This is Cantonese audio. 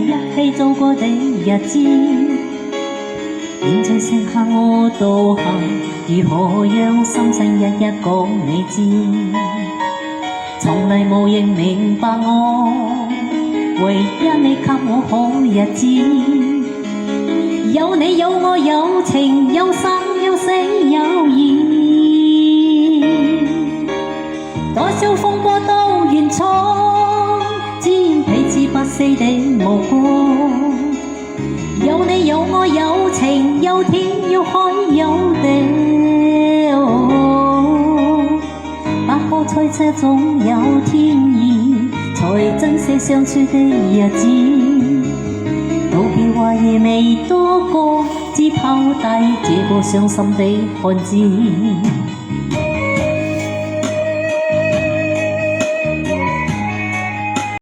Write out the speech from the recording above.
一起走過的日子，現在剩下我獨行，如何讓心聲一一講你知？從來無人明白我，唯一你給我好日子。有你有我有情有生有死有義，多少風波都願闖，只願彼此不死的無過。有你有我有情有天有海有地，不可猜測總有天意，才珍惜相處的日子。道別話兒未多過，只拋低這個傷心的漢子。